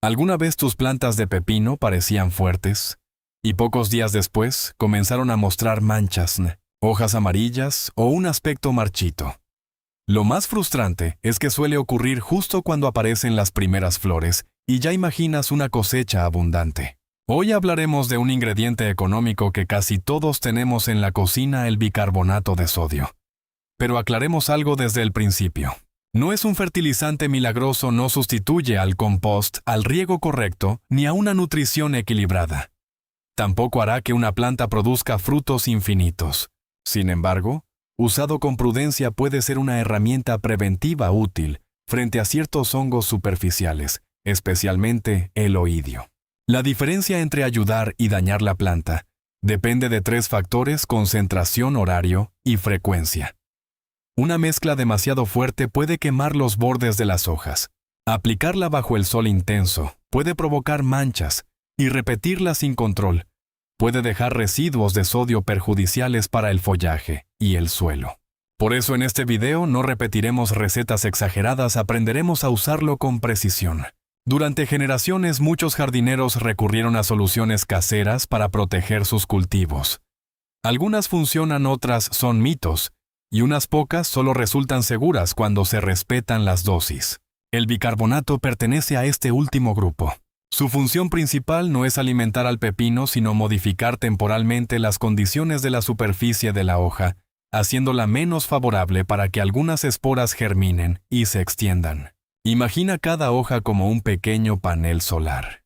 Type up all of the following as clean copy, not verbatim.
¿Alguna vez tus plantas de pepino parecían fuertes? Y pocos días después comenzaron a mostrar manchas, hojas amarillas o un aspecto marchito. Lo más frustrante es que suele ocurrir justo cuando aparecen las primeras flores y ya imaginas una cosecha abundante. Hoy hablaremos de un ingrediente económico que casi todos tenemos en la cocina, el bicarbonato de sodio. Pero aclaremos algo desde el principio. No es un fertilizante milagroso, no sustituye al compost, al riego correcto, ni a una nutrición equilibrada. Tampoco hará que una planta produzca frutos infinitos. Sin embargo, usado con prudencia puede ser una herramienta preventiva útil frente a ciertos hongos superficiales, especialmente el oidio. La diferencia entre ayudar y dañar la planta depende de 3 factores: concentración, horario y frecuencia. Una mezcla demasiado fuerte puede quemar los bordes de las hojas. Aplicarla bajo el sol intenso puede provocar manchas y repetirla sin control puede dejar residuos de sodio perjudiciales para el follaje y el suelo. Por eso en este video no repetiremos recetas exageradas, aprenderemos a usarlo con precisión. Durante generaciones muchos jardineros recurrieron a soluciones caseras para proteger sus cultivos. Algunas funcionan, otras son mitos, y unas pocas solo resultan seguras cuando se respetan las dosis. El bicarbonato pertenece a este último grupo. Su función principal no es alimentar al pepino, sino modificar temporalmente las condiciones de la superficie de la hoja, haciéndola menos favorable para que algunas esporas germinen y se extiendan. Imagina cada hoja como un pequeño panel solar.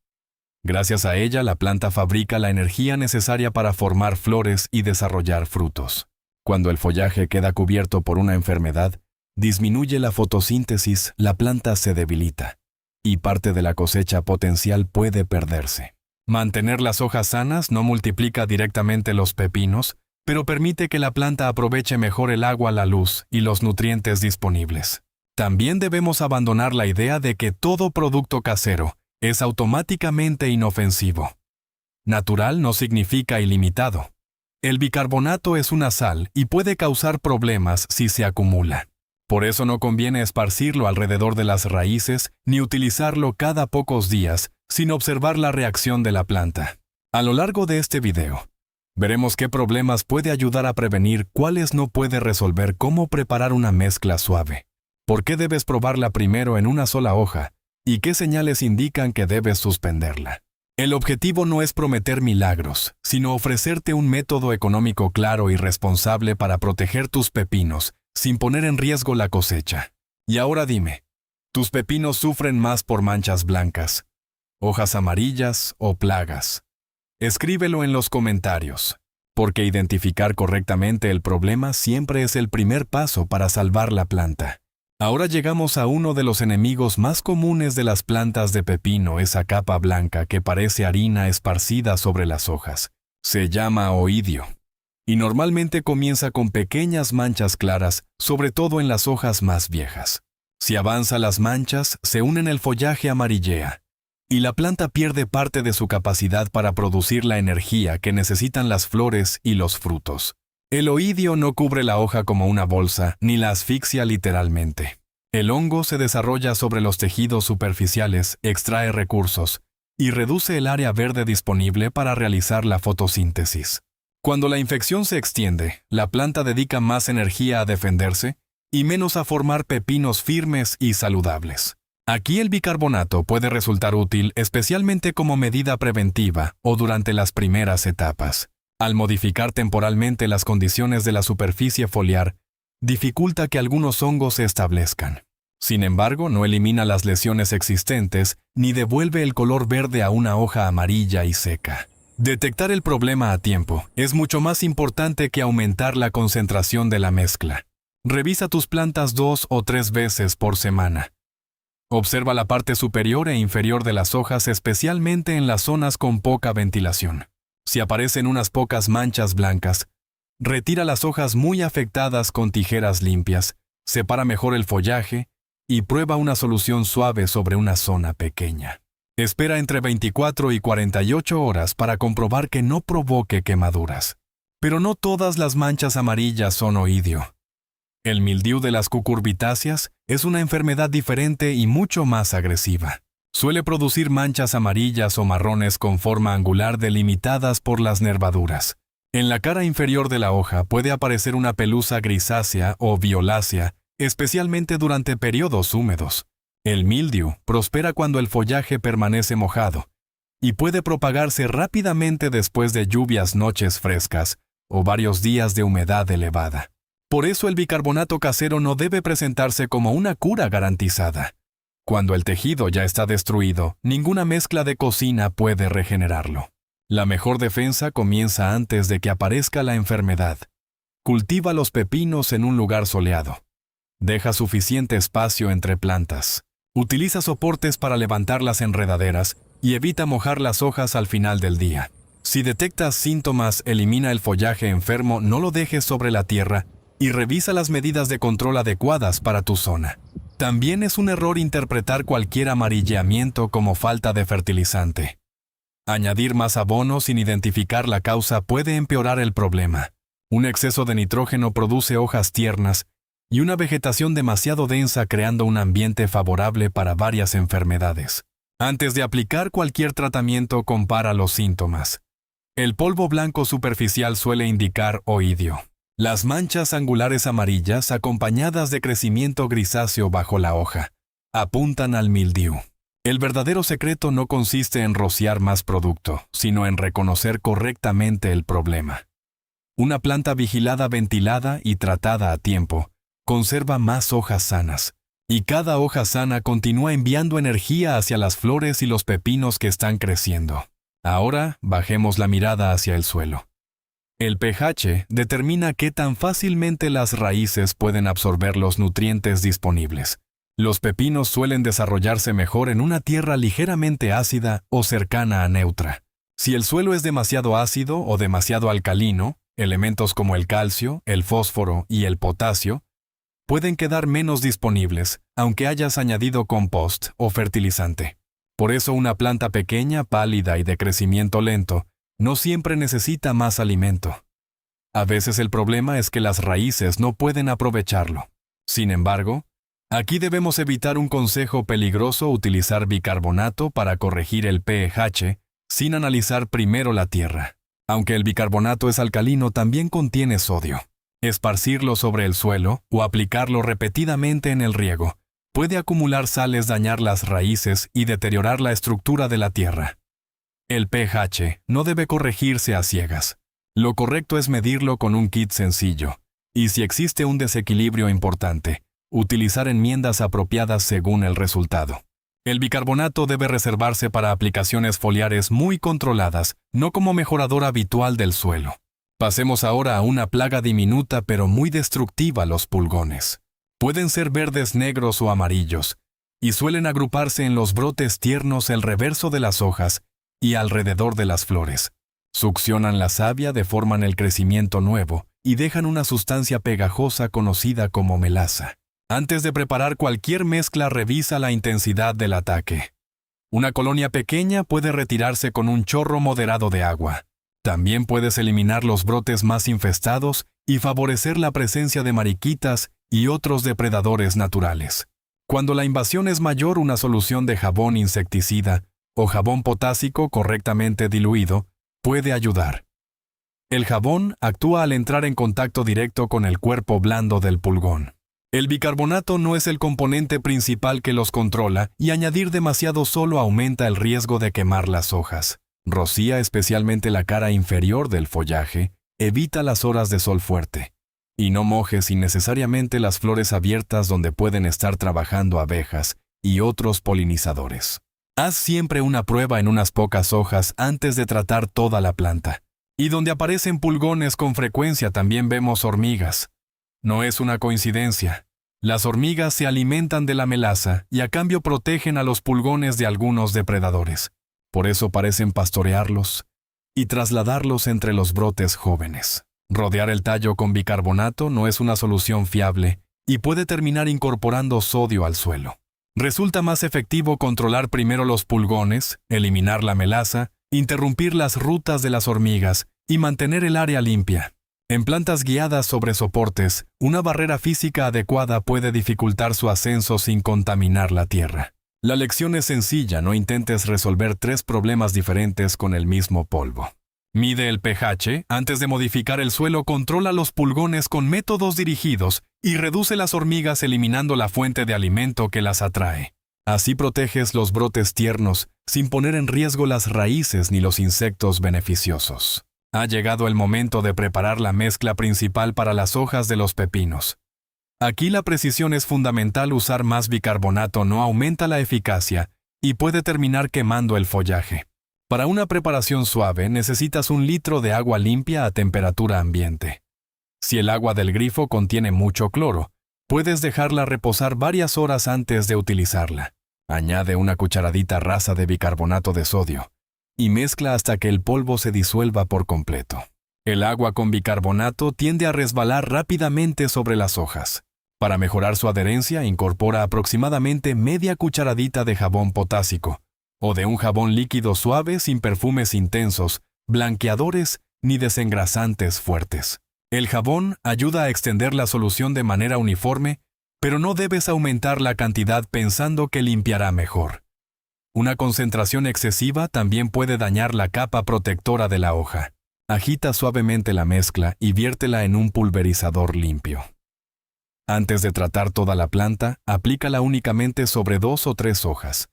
Gracias a ella, la planta fabrica la energía necesaria para formar flores y desarrollar frutos. Cuando el follaje queda cubierto por una enfermedad, disminuye la fotosíntesis, la planta se debilita y parte de la cosecha potencial puede perderse. Mantener las hojas sanas no multiplica directamente los pepinos, pero permite que la planta aproveche mejor el agua, la luz y los nutrientes disponibles. También debemos abandonar la idea de que todo producto casero es automáticamente inofensivo. Natural no significa ilimitado. El bicarbonato es una sal y puede causar problemas si se acumula. Por eso no conviene esparcirlo alrededor de las raíces ni utilizarlo cada pocos días sin observar la reacción de la planta. A lo largo de este video, veremos qué problemas puede ayudar a prevenir, cuáles no puede resolver, cómo preparar una mezcla suave, por qué debes probarla primero en una sola hoja y qué señales indican que debes suspenderla. El objetivo no es prometer milagros, sino ofrecerte un método económico claro y responsable para proteger tus pepinos sin poner en riesgo la cosecha. Y ahora dime, ¿tus pepinos sufren más por manchas blancas, hojas amarillas o plagas? Escríbelo en los comentarios, porque identificar correctamente el problema siempre es el primer paso para salvar la planta. Ahora llegamos a uno de los enemigos más comunes de las plantas de pepino, esa capa blanca que parece harina esparcida sobre las hojas. Se llama oidio. Y normalmente comienza con pequeñas manchas claras, sobre todo en las hojas más viejas. Si avanza, las manchas se unen, el follaje amarillea, y la planta pierde parte de su capacidad para producir la energía que necesitan las flores y los frutos. El oidio no cubre la hoja como una bolsa, ni la asfixia literalmente. El hongo se desarrolla sobre los tejidos superficiales, extrae recursos, y reduce el área verde disponible para realizar la fotosíntesis. Cuando la infección se extiende, la planta dedica más energía a defenderse y menos a formar pepinos firmes y saludables. Aquí el bicarbonato puede resultar útil, especialmente como medida preventiva o durante las primeras etapas. Al modificar temporalmente las condiciones de la superficie foliar, dificulta que algunos hongos se establezcan. Sin embargo, no elimina las lesiones existentes ni devuelve el color verde a una hoja amarilla y seca. Detectar el problema a tiempo es mucho más importante que aumentar la concentración de la mezcla. Revisa tus plantas 2 o 3 veces por semana. Observa la parte superior e inferior de las hojas, especialmente en las zonas con poca ventilación. Si aparecen unas pocas manchas blancas, retira las hojas muy afectadas con tijeras limpias, separa mejor el follaje y prueba una solución suave sobre una zona pequeña. Espera entre 24 y 48 horas para comprobar que no provoque quemaduras. Pero no todas las manchas amarillas son oidio. El mildiu de las cucurbitáceas es una enfermedad diferente y mucho más agresiva. Suele producir manchas amarillas o marrones con forma angular delimitadas por las nervaduras. En la cara inferior de la hoja puede aparecer una pelusa grisácea o violácea, especialmente durante periodos húmedos. El mildiu prospera cuando el follaje permanece mojado y puede propagarse rápidamente después de lluvias, noches frescas o varios días de humedad elevada. Por eso el bicarbonato casero no debe presentarse como una cura garantizada. Cuando el tejido ya está destruido, ninguna mezcla de cocina puede regenerarlo. La mejor defensa comienza antes de que aparezca la enfermedad. Cultiva los pepinos en un lugar soleado. Deja suficiente espacio entre plantas. Utiliza soportes para levantar las enredaderas y evita mojar las hojas al final del día. Si detectas síntomas, elimina el follaje enfermo, no lo dejes sobre la tierra y revisa las medidas de control adecuadas para tu zona. También es un error interpretar cualquier amarilleamiento como falta de fertilizante. Añadir más abono sin identificar la causa puede empeorar el problema. Un exceso de nitrógeno produce hojas tiernas y una vegetación demasiado densa, creando un ambiente favorable para varias enfermedades. Antes de aplicar cualquier tratamiento, compara los síntomas. El polvo blanco superficial suele indicar oidio. Las manchas angulares amarillas, acompañadas de crecimiento grisáceo bajo la hoja, apuntan al mildiu. El verdadero secreto no consiste en rociar más producto, sino en reconocer correctamente el problema. Una planta vigilada, ventilada y tratada a tiempo conserva más hojas sanas, y cada hoja sana continúa enviando energía hacia las flores y los pepinos que están creciendo. Ahora bajemos la mirada hacia el suelo. El pH determina qué tan fácilmente las raíces pueden absorber los nutrientes disponibles. Los pepinos suelen desarrollarse mejor en una tierra ligeramente ácida o cercana a neutra. Si el suelo es demasiado ácido o demasiado alcalino, elementos como el calcio, el fósforo y el potasio pueden quedar menos disponibles, aunque hayas añadido compost o fertilizante. Por eso una planta pequeña, pálida y de crecimiento lento no siempre necesita más alimento. A veces el problema es que las raíces no pueden aprovecharlo. Sin embargo, aquí debemos evitar un consejo peligroso: utilizar bicarbonato para corregir el pH sin analizar primero la tierra. Aunque el bicarbonato es alcalino, también contiene sodio. Esparcirlo sobre el suelo o aplicarlo repetidamente en el riego puede acumular sales, dañar las raíces y deteriorar la estructura de la tierra. El pH no debe corregirse a ciegas. Lo correcto es medirlo con un kit sencillo, y si existe un desequilibrio importante, utilizar enmiendas apropiadas según el resultado. El bicarbonato debe reservarse para aplicaciones foliares muy controladas, no como mejorador habitual del suelo. Pasemos ahora a una plaga diminuta pero muy destructiva: los pulgones. Pueden ser verdes, negros o amarillos, y suelen agruparse en los brotes tiernos, el reverso de las hojas y alrededor de las flores. Succionan la savia, deforman el crecimiento nuevo y dejan una sustancia pegajosa conocida como melaza. Antes de preparar cualquier mezcla, revisa la intensidad del ataque. Una colonia pequeña puede retirarse con un chorro moderado de agua. También puedes eliminar los brotes más infestados y favorecer la presencia de mariquitas y otros depredadores naturales. Cuando la invasión es mayor, una solución de jabón insecticida o jabón potásico correctamente diluido puede ayudar. El jabón actúa al entrar en contacto directo con el cuerpo blando del pulgón. El bicarbonato no es el componente principal que los controla, y añadir demasiado solo aumenta el riesgo de quemar las hojas. Rocía especialmente la cara inferior del follaje, evita las horas de sol fuerte. Y no mojes innecesariamente las flores abiertas donde pueden estar trabajando abejas y otros polinizadores. Haz siempre una prueba en unas pocas hojas antes de tratar toda la planta. Y donde aparecen pulgones con frecuencia también vemos hormigas. No es una coincidencia. Las hormigas se alimentan de la melaza y a cambio protegen a los pulgones de algunos depredadores. Por eso parecen pastorearlos y trasladarlos entre los brotes jóvenes. Rodear el tallo con bicarbonato no es una solución fiable y puede terminar incorporando sodio al suelo. Resulta más efectivo controlar primero los pulgones, eliminar la melaza, interrumpir las rutas de las hormigas y mantener el área limpia. En plantas guiadas sobre soportes, una barrera física adecuada puede dificultar su ascenso sin contaminar la tierra. La lección es sencilla, no intentes resolver 3 problemas diferentes con el mismo polvo. Mide el pH, antes de modificar el suelo controla los pulgones con métodos dirigidos y reduce las hormigas eliminando la fuente de alimento que las atrae. Así proteges los brotes tiernos, sin poner en riesgo las raíces ni los insectos beneficiosos. Ha llegado el momento de preparar la mezcla principal para las hojas de los pepinos. Aquí la precisión es fundamental. Usar más bicarbonato no aumenta la eficacia y puede terminar quemando el follaje. Para una preparación suave necesitas 1 litro de agua limpia a temperatura ambiente. Si el agua del grifo contiene mucho cloro, puedes dejarla reposar varias horas antes de utilizarla. Añade una cucharadita rasa de bicarbonato de sodio y mezcla hasta que el polvo se disuelva por completo. El agua con bicarbonato tiende a resbalar rápidamente sobre las hojas. Para mejorar su adherencia, incorpora aproximadamente media cucharadita de jabón potásico o de un jabón líquido suave sin perfumes intensos, blanqueadores ni desengrasantes fuertes. El jabón ayuda a extender la solución de manera uniforme, pero no debes aumentar la cantidad pensando que limpiará mejor. Una concentración excesiva también puede dañar la capa protectora de la hoja. Agita suavemente la mezcla y viértela en un pulverizador limpio. Antes de tratar toda la planta, aplícala únicamente sobre 2 o 3 hojas.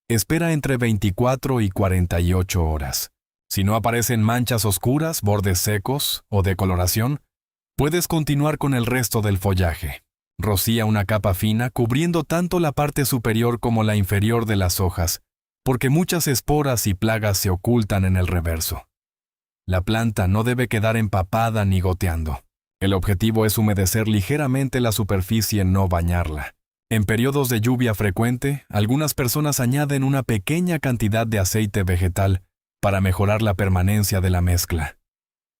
Espera entre 24 y 48 horas. Si no aparecen manchas oscuras, bordes secos o decoloración, puedes continuar con el resto del follaje. Rocía una capa fina cubriendo tanto la parte superior como la inferior de las hojas, porque muchas esporas y plagas se ocultan en el reverso. La planta no debe quedar empapada ni goteando. El objetivo es humedecer ligeramente la superficie, no bañarla. En periodos de lluvia frecuente, algunas personas añaden una pequeña cantidad de aceite vegetal para mejorar la permanencia de la mezcla.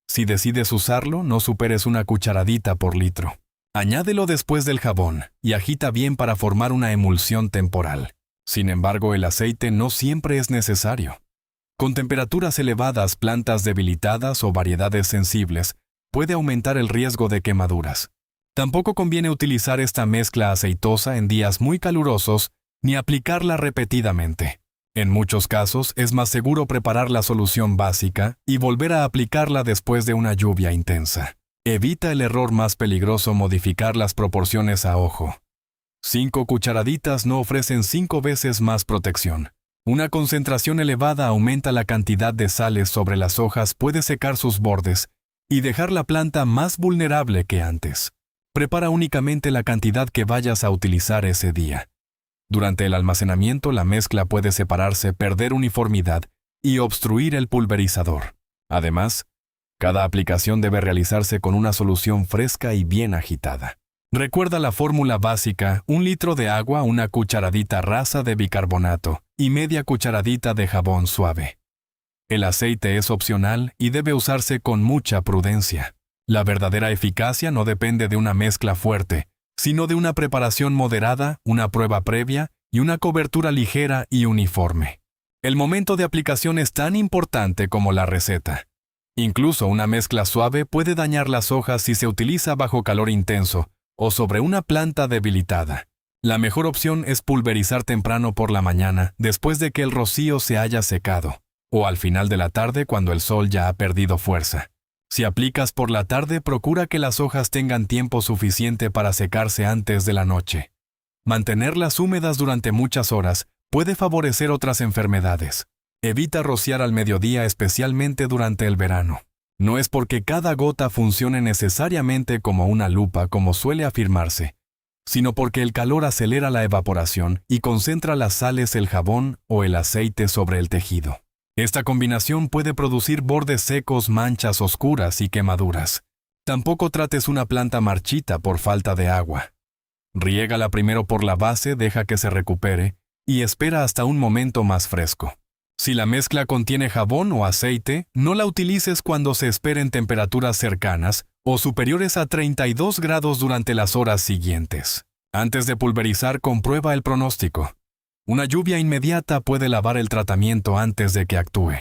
Si decides usarlo, no superes una cucharadita por litro. Añádelo después del jabón y agita bien para formar una emulsión temporal. Sin embargo, el aceite no siempre es necesario. Con temperaturas elevadas, plantas debilitadas o variedades sensibles puede aumentar el riesgo de quemaduras. Tampoco conviene utilizar esta mezcla aceitosa en días muy calurosos ni aplicarla repetidamente. En muchos casos es más seguro preparar la solución básica y volver a aplicarla después de una lluvia intensa. Evita el error más peligroso: modificar las proporciones a ojo. 5 cucharaditas no ofrecen 5 veces más protección. Una concentración elevada aumenta la cantidad de sales sobre las hojas, puede secar sus bordes y dejar la planta más vulnerable que antes. Prepara únicamente la cantidad que vayas a utilizar ese día. Durante el almacenamiento, la mezcla puede separarse, perder uniformidad y obstruir el pulverizador. Además, cada aplicación debe realizarse con una solución fresca y bien agitada. Recuerda la fórmula básica: 1 litro de agua, una cucharadita rasa de bicarbonato y media cucharadita de jabón suave. El aceite es opcional y debe usarse con mucha prudencia. La verdadera eficacia no depende de una mezcla fuerte, sino de una preparación moderada, una prueba previa y una cobertura ligera y uniforme. El momento de aplicación es tan importante como la receta. Incluso una mezcla suave puede dañar las hojas si se utiliza bajo calor intenso o sobre una planta debilitada. La mejor opción es pulverizar temprano por la mañana, después de que el rocío se haya secado, o al final de la tarde cuando el sol ya ha perdido fuerza. Si aplicas por la tarde, procura que las hojas tengan tiempo suficiente para secarse antes de la noche. Mantenerlas húmedas durante muchas horas puede favorecer otras enfermedades. Evita rociar al mediodía, especialmente durante el verano. No es porque cada gota funcione necesariamente como una lupa, como suele afirmarse, sino porque el calor acelera la evaporación y concentra las sales, el jabón o el aceite sobre el tejido. Esta combinación puede producir bordes secos, manchas oscuras y quemaduras. Tampoco trates una planta marchita por falta de agua. Riégala primero por la base, deja que se recupere y espera hasta un momento más fresco. Si la mezcla contiene jabón o aceite, no la utilices cuando se esperen temperaturas cercanas o superiores a 32 grados durante las horas siguientes. Antes de pulverizar, comprueba el pronóstico. Una lluvia inmediata puede lavar el tratamiento antes de que actúe.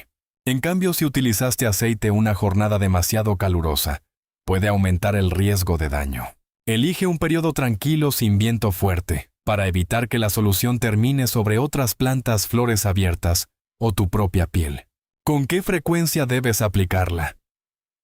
En cambio, si utilizaste aceite una jornada demasiado calurosa, puede aumentar el riesgo de daño. Elige un periodo tranquilo sin viento fuerte para evitar que la solución termine sobre otras plantas, flores abiertas o tu propia piel. ¿Con qué frecuencia debes aplicarla?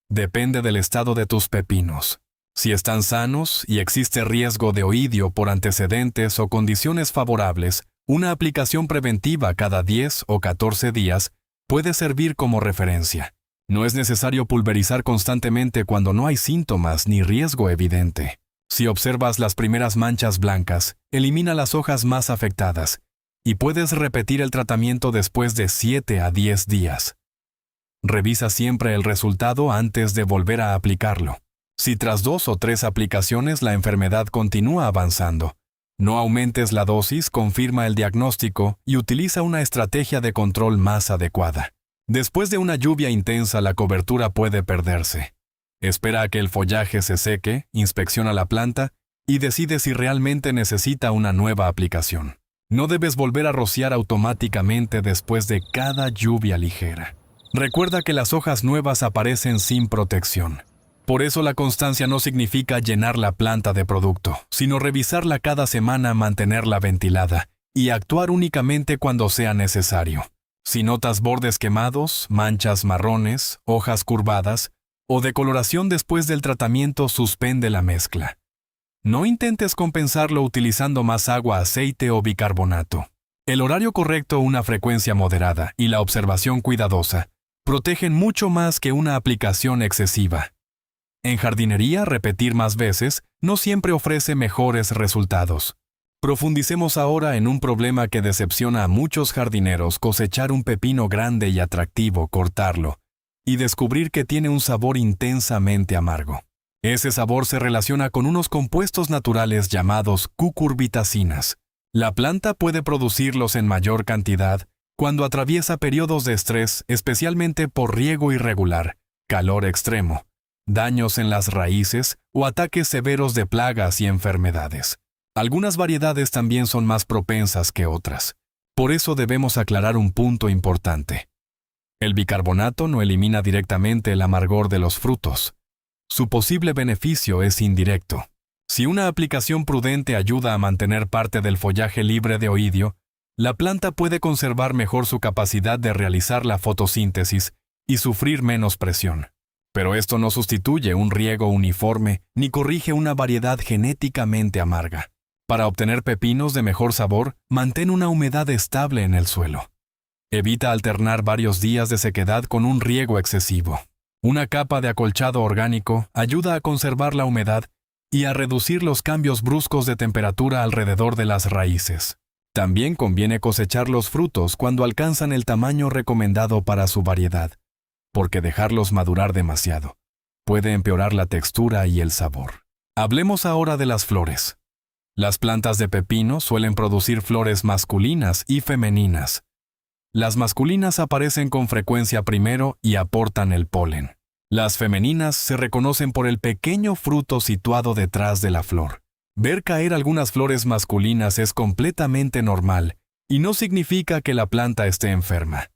Depende del estado de tus pepinos. Si están sanos y existe riesgo de oidio por antecedentes o condiciones favorables, una aplicación preventiva cada 10 o 14 días puede servir como referencia. No es necesario pulverizar constantemente cuando no hay síntomas ni riesgo evidente. Si observas las primeras manchas blancas, elimina las hojas más afectadas y puedes repetir el tratamiento después de 7 a 10 días. Revisa siempre el resultado antes de volver a aplicarlo. Si tras 2 o 3 aplicaciones la enfermedad continúa avanzando, no aumentes la dosis, confirma el diagnóstico y utiliza una estrategia de control más adecuada. Después de una lluvia intensa, la cobertura puede perderse. Espera a que el follaje se seque, inspecciona la planta y decide si realmente necesita una nueva aplicación. No debes volver a rociar automáticamente después de cada lluvia ligera. Recuerda que las hojas nuevas aparecen sin protección. Por eso la constancia no significa llenar la planta de producto, sino revisarla cada semana, mantenerla ventilada y actuar únicamente cuando sea necesario. Si notas bordes quemados, manchas marrones, hojas curvadas o decoloración después del tratamiento, suspende la mezcla. No intentes compensarlo utilizando más agua, aceite o bicarbonato. El horario correcto, una frecuencia moderada y la observación cuidadosa protegen mucho más que una aplicación excesiva. En jardinería, repetir más veces no siempre ofrece mejores resultados. Profundicemos ahora en un problema que decepciona a muchos jardineros: cosechar un pepino grande y atractivo, cortarlo y descubrir que tiene un sabor intensamente amargo. Ese sabor se relaciona con unos compuestos naturales llamados cucurbitacinas. La planta puede producirlos en mayor cantidad cuando atraviesa periodos de estrés, especialmente por riego irregular, calor extremo, daños en las raíces o ataques severos de plagas y enfermedades. Algunas variedades también son más propensas que otras. Por eso debemos aclarar un punto importante. El bicarbonato no elimina directamente el amargor de los frutos. Su posible beneficio es indirecto. Si una aplicación prudente ayuda a mantener parte del follaje libre de oidio, la planta puede conservar mejor su capacidad de realizar la fotosíntesis y sufrir menos presión. Pero esto no sustituye un riego uniforme ni corrige una variedad genéticamente amarga. Para obtener pepinos de mejor sabor, mantén una humedad estable en el suelo. Evita alternar varios días de sequedad con un riego excesivo. Una capa de acolchado orgánico ayuda a conservar la humedad y a reducir los cambios bruscos de temperatura alrededor de las raíces. También conviene cosechar los frutos cuando alcanzan el tamaño recomendado para su variedad, porque dejarlos madurar demasiado puede empeorar la textura y el sabor. Hablemos ahora de las flores. Las plantas de pepino suelen producir flores masculinas y femeninas. Las masculinas aparecen con frecuencia primero y aportan el polen. Las femeninas se reconocen por el pequeño fruto situado detrás de la flor. Ver caer algunas flores masculinas es completamente normal y no significa que la planta esté enferma.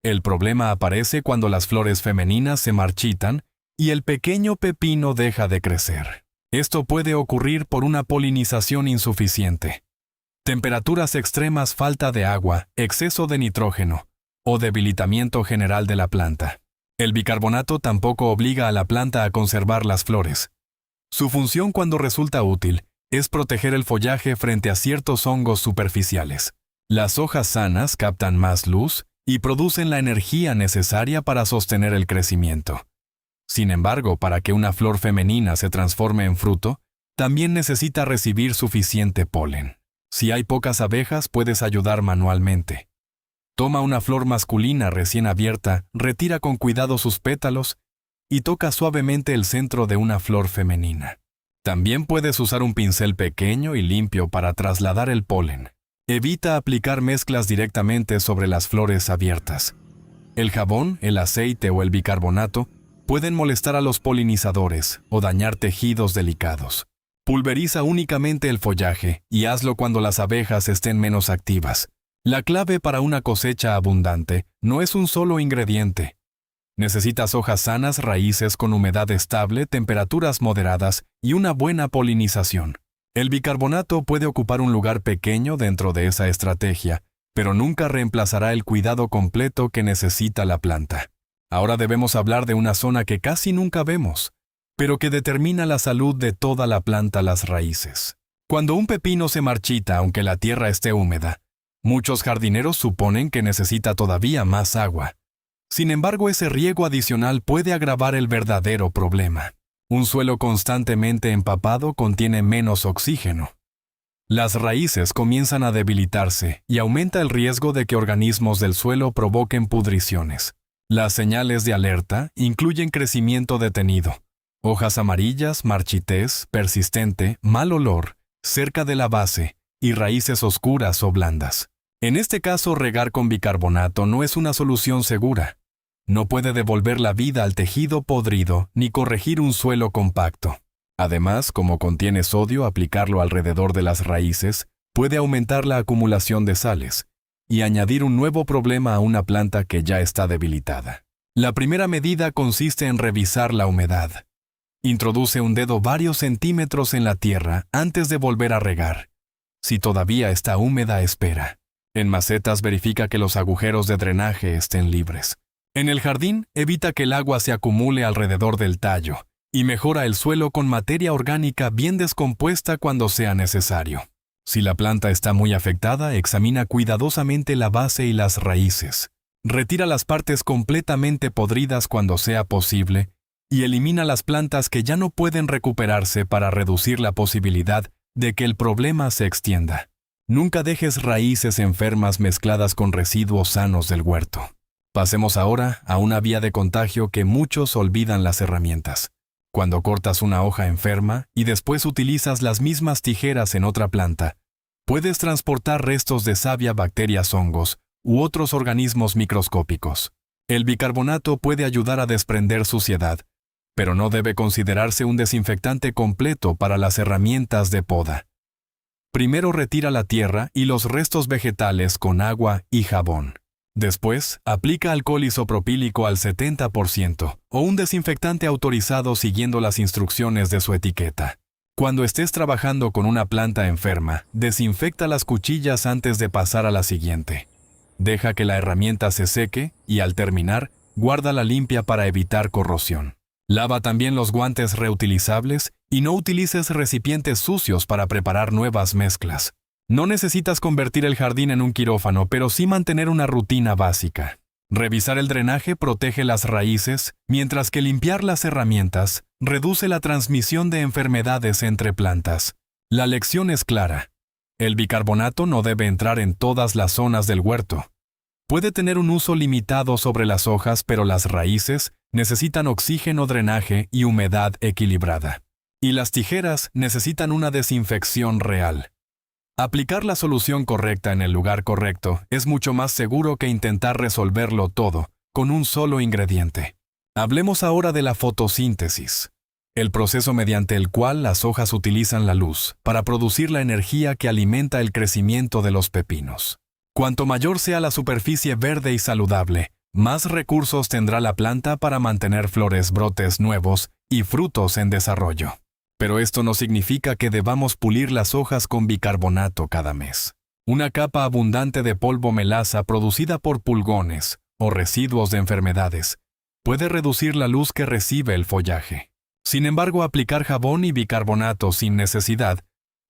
El problema aparece cuando las flores femeninas se marchitan y el pequeño pepino deja de crecer. Esto puede ocurrir por una polinización insuficiente, temperaturas extremas, falta de agua, exceso de nitrógeno o debilitamiento general de la planta. El bicarbonato tampoco obliga a la planta a conservar las flores. Su función, cuando resulta útil, es proteger el follaje frente a ciertos hongos superficiales. Las hojas sanas captan más luz y producen la energía necesaria para sostener el crecimiento. Sin embargo, para que una flor femenina se transforme en fruto, también necesita recibir suficiente polen. Si hay pocas abejas, puedes ayudar manualmente. Toma una flor masculina recién abierta, retira con cuidado sus pétalos y toca suavemente el centro de una flor femenina. También puedes usar un pincel pequeño y limpio para trasladar el polen. Evita aplicar mezclas directamente sobre las flores abiertas. El jabón, el aceite o el bicarbonato pueden molestar a los polinizadores o dañar tejidos delicados. Pulveriza únicamente el follaje y hazlo cuando las abejas estén menos activas. La clave para una cosecha abundante no es un solo ingrediente. Necesitas hojas sanas, raíces con humedad estable, temperaturas moderadas y una buena polinización. El bicarbonato puede ocupar un lugar pequeño dentro de esa estrategia, pero nunca reemplazará el cuidado completo que necesita la planta. Ahora debemos hablar de una zona que casi nunca vemos, pero que determina la salud de toda la planta: las raíces. Cuando un pepino se marchita aunque la tierra esté húmeda, muchos jardineros suponen que necesita todavía más agua. Sin embargo, ese riego adicional puede agravar el verdadero problema. Un suelo constantemente empapado contiene menos oxígeno. Las raíces comienzan a debilitarse y aumenta el riesgo de que organismos del suelo provoquen pudriciones. Las señales de alerta incluyen crecimiento detenido, hojas amarillas, marchitez persistente, mal olor, cerca de la base y raíces oscuras o blandas. En este caso, regar con bicarbonato no es una solución segura. No puede devolver la vida al tejido podrido ni corregir un suelo compacto. Además, como contiene sodio, aplicarlo alrededor de las raíces puede aumentar la acumulación de sales y añadir un nuevo problema a una planta que ya está debilitada. La primera medida consiste en revisar la humedad. Introduce un dedo varios centímetros en la tierra antes de volver a regar. Si todavía está húmeda, espera. En macetas, verifica que los agujeros de drenaje estén libres. En el jardín, evita que el agua se acumule alrededor del tallo y mejora el suelo con materia orgánica bien descompuesta cuando sea necesario. Si la planta está muy afectada, examina cuidadosamente la base y las raíces. Retira las partes completamente podridas cuando sea posible y elimina las plantas que ya no pueden recuperarse para reducir la posibilidad de que el problema se extienda. Nunca dejes raíces enfermas mezcladas con residuos sanos del huerto. Pasemos ahora a una vía de contagio que muchos olvidan: las herramientas. Cuando cortas una hoja enferma y después utilizas las mismas tijeras en otra planta, puedes transportar restos de savia, bacterias, hongos u otros organismos microscópicos. El bicarbonato puede ayudar a desprender suciedad, pero no debe considerarse un desinfectante completo para las herramientas de poda. Primero, retira la tierra y los restos vegetales con agua y jabón. Después, aplica alcohol isopropílico al 70% o un desinfectante autorizado siguiendo las instrucciones de su etiqueta. Cuando estés trabajando con una planta enferma, desinfecta las cuchillas antes de pasar a la siguiente. Deja que la herramienta se seque y, al terminar, guárdala limpia para evitar corrosión. Lava también los guantes reutilizables y no utilices recipientes sucios para preparar nuevas mezclas. No necesitas convertir el jardín en un quirófano, pero sí mantener una rutina básica. Revisar el drenaje protege las raíces, mientras que limpiar las herramientas reduce la transmisión de enfermedades entre plantas. La lección es clara. El bicarbonato no debe entrar en todas las zonas del huerto. Puede tener un uso limitado sobre las hojas, pero las raíces necesitan oxígeno, drenaje y humedad equilibrada. Y las tijeras necesitan una desinfección real. Aplicar la solución correcta en el lugar correcto es mucho más seguro que intentar resolverlo todo con un solo ingrediente. Hablemos ahora de la fotosíntesis, el proceso mediante el cual las hojas utilizan la luz para producir la energía que alimenta el crecimiento de los pepinos. Cuanto mayor sea la superficie verde y saludable, más recursos tendrá la planta para mantener flores, brotes nuevos y frutos en desarrollo. Pero esto no significa que debamos pulir las hojas con bicarbonato cada mes. Una capa abundante de polvo melaza producida por pulgones o residuos de enfermedades puede reducir la luz que recibe el follaje. Sin embargo, aplicar jabón y bicarbonato sin necesidad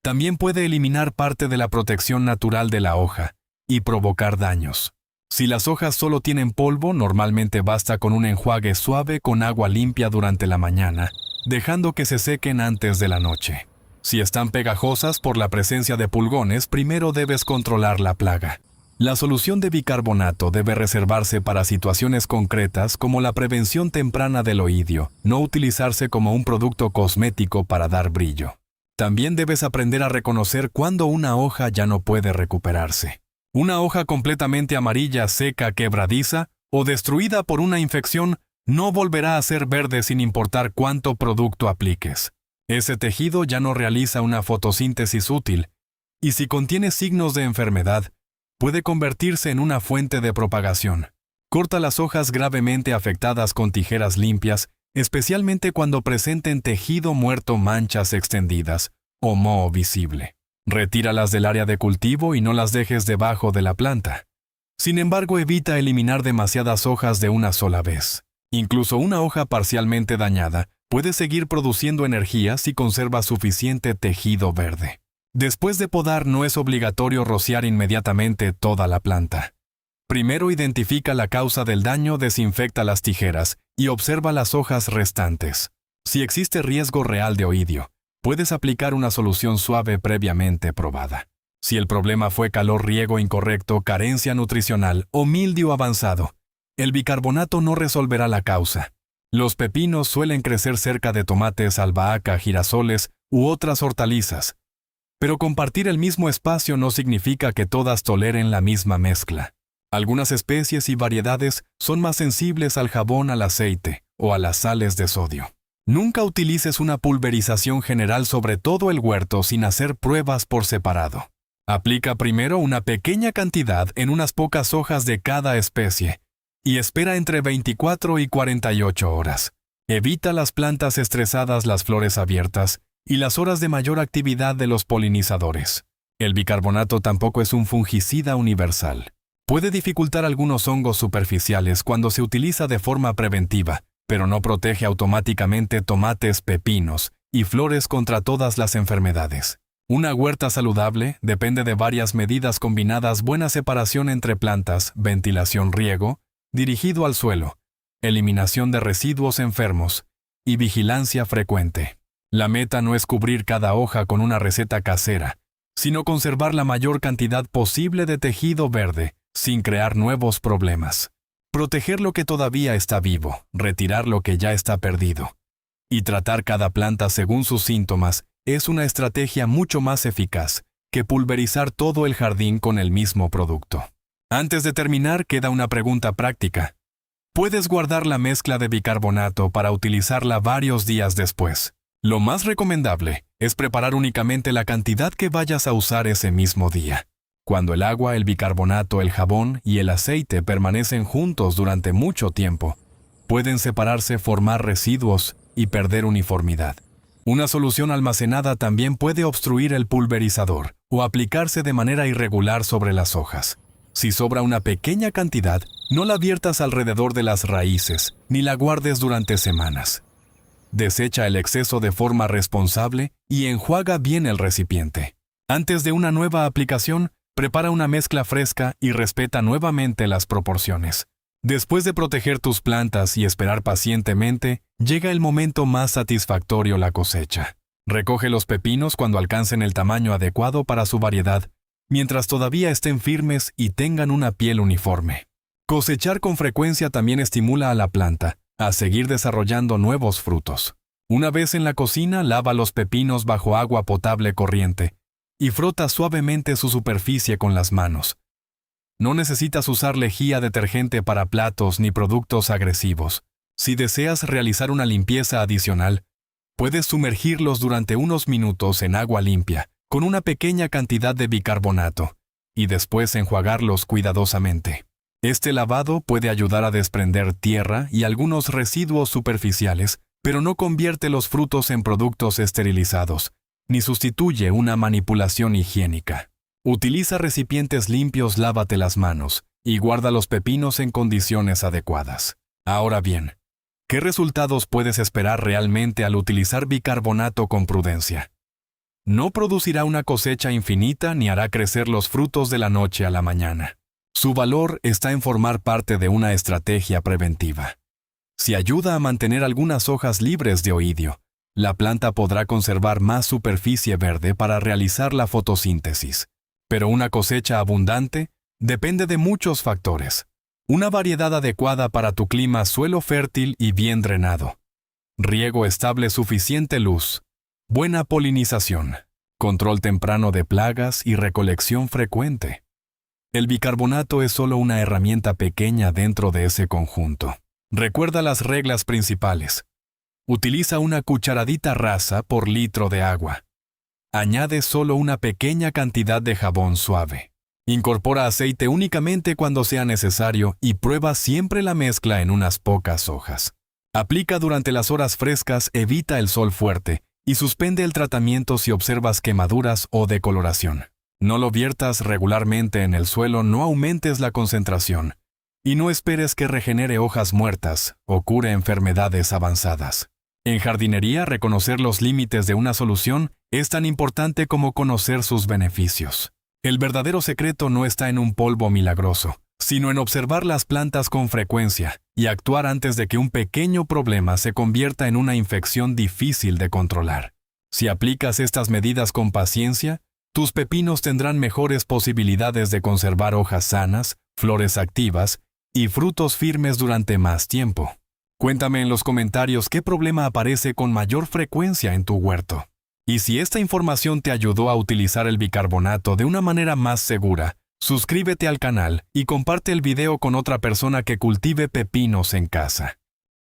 también puede eliminar parte de la protección natural de la hoja y provocar daños. Si las hojas solo tienen polvo, normalmente basta con un enjuague suave con agua limpia durante la mañana, dejando que se sequen antes de la noche. Si están pegajosas por la presencia de pulgones, primero debes controlar la plaga. La solución de bicarbonato debe reservarse para situaciones concretas como la prevención temprana del oidio, no utilizarse como un producto cosmético para dar brillo. También debes aprender a reconocer cuándo una hoja ya no puede recuperarse. Una hoja completamente amarilla, seca, quebradiza o destruida por una infección no volverá a ser verde sin importar cuánto producto apliques. Ese tejido ya no realiza una fotosíntesis útil, y si contiene signos de enfermedad, puede convertirse en una fuente de propagación. Corta las hojas gravemente afectadas con tijeras limpias, especialmente cuando presenten tejido muerto, manchas extendidas o moho visible. Retíralas del área de cultivo y no las dejes debajo de la planta. Sin embargo, evita eliminar demasiadas hojas de una sola vez. Incluso una hoja parcialmente dañada puede seguir produciendo energía si conserva suficiente tejido verde. Después de podar, no es obligatorio rociar inmediatamente toda la planta. Primero identifica la causa del daño, desinfecta las tijeras y observa las hojas restantes. Si existe riesgo real de oidio, puedes aplicar una solución suave previamente probada. Si el problema fue calor-riego incorrecto, carencia nutricional o mildio avanzado, el bicarbonato no resolverá la causa. Los pepinos suelen crecer cerca de tomates, albahaca, girasoles u otras hortalizas. Pero compartir el mismo espacio no significa que todas toleren la misma mezcla. Algunas especies y variedades son más sensibles al jabón, al aceite o a las sales de sodio. Nunca utilices una pulverización general sobre todo el huerto sin hacer pruebas por separado. Aplica primero una pequeña cantidad en unas pocas hojas de cada especie y espera entre 24 y 48 horas. Evita las plantas estresadas, las flores abiertas y las horas de mayor actividad de los polinizadores. El bicarbonato tampoco es un fungicida universal. Puede dificultar algunos hongos superficiales cuando se utiliza de forma preventiva, pero no protege automáticamente tomates, pepinos y flores contra todas las enfermedades. Una huerta saludable depende de varias medidas combinadas: buena separación entre plantas, ventilación, riego, dirigido al suelo, eliminación de residuos enfermos y vigilancia frecuente. La meta no es cubrir cada hoja con una receta casera, sino conservar la mayor cantidad posible de tejido verde, sin crear nuevos problemas. Proteger lo que todavía está vivo, retirar lo que ya está perdido. Y tratar cada planta según sus síntomas es una estrategia mucho más eficaz que pulverizar todo el jardín con el mismo producto. Antes de terminar, queda una pregunta práctica. Puedes guardar la mezcla de bicarbonato para utilizarla varios días después. Lo más recomendable es preparar únicamente la cantidad que vayas a usar ese mismo día. Cuando el agua, el bicarbonato, el jabón y el aceite permanecen juntos durante mucho tiempo, pueden separarse, formar residuos y perder uniformidad. Una solución almacenada también puede obstruir el pulverizador o aplicarse de manera irregular sobre las hojas. Si sobra una pequeña cantidad, no la viertas alrededor de las raíces ni la guardes durante semanas. Desecha el exceso de forma responsable y enjuaga bien el recipiente. Antes de una nueva aplicación, prepara una mezcla fresca y respeta nuevamente las proporciones. Después de proteger tus plantas y esperar pacientemente, llega el momento más satisfactorio: la cosecha. Recoge los pepinos cuando alcancen el tamaño adecuado para su variedad, mientras todavía estén firmes y tengan una piel uniforme. Cosechar con frecuencia también estimula a la planta a seguir desarrollando nuevos frutos. Una vez en la cocina, lava los pepinos bajo agua potable corriente y frota suavemente su superficie con las manos. No necesitas usar lejía, detergente para platos ni productos agresivos. Si deseas realizar una limpieza adicional, puedes sumergirlos durante unos minutos en agua limpia con una pequeña cantidad de bicarbonato y después enjuagarlos cuidadosamente. Este lavado puede ayudar a desprender tierra y algunos residuos superficiales, pero no convierte los frutos en productos esterilizados, ni sustituye una manipulación higiénica. Utiliza recipientes limpios, lávate las manos y guarda los pepinos en condiciones adecuadas. Ahora bien, ¿qué resultados puedes esperar realmente al utilizar bicarbonato con prudencia? No producirá una cosecha infinita ni hará crecer los frutos de la noche a la mañana. Su valor está en formar parte de una estrategia preventiva. Si ayuda a mantener algunas hojas libres de oidio, la planta podrá conservar más superficie verde para realizar la fotosíntesis. Pero una cosecha abundante depende de muchos factores. Una variedad adecuada para tu clima, suelo fértil y bien drenado, riego estable, suficiente luz, buena polinización, control temprano de plagas y recolección frecuente. El bicarbonato es solo una herramienta pequeña dentro de ese conjunto. Recuerda las reglas principales. Utiliza una cucharadita rasa por litro de agua. Añade solo una pequeña cantidad de jabón suave. Incorpora aceite únicamente cuando sea necesario y prueba siempre la mezcla en unas pocas hojas. Aplica durante las horas frescas, evita el sol fuerte y suspende el tratamiento si observas quemaduras o decoloración. No lo viertas regularmente en el suelo, no aumentes la concentración y no esperes que regenere hojas muertas o cure enfermedades avanzadas. En jardinería, reconocer los límites de una solución es tan importante como conocer sus beneficios. El verdadero secreto no está en un polvo milagroso, sino en observar las plantas con frecuencia y actuar antes de que un pequeño problema se convierta en una infección difícil de controlar. Si aplicas estas medidas con paciencia, tus pepinos tendrán mejores posibilidades de conservar hojas sanas, flores activas y frutos firmes durante más tiempo. Cuéntame en los comentarios qué problema aparece con mayor frecuencia en tu huerto. Y si esta información te ayudó a utilizar el bicarbonato de una manera más segura, suscríbete al canal y comparte el video con otra persona que cultive pepinos en casa.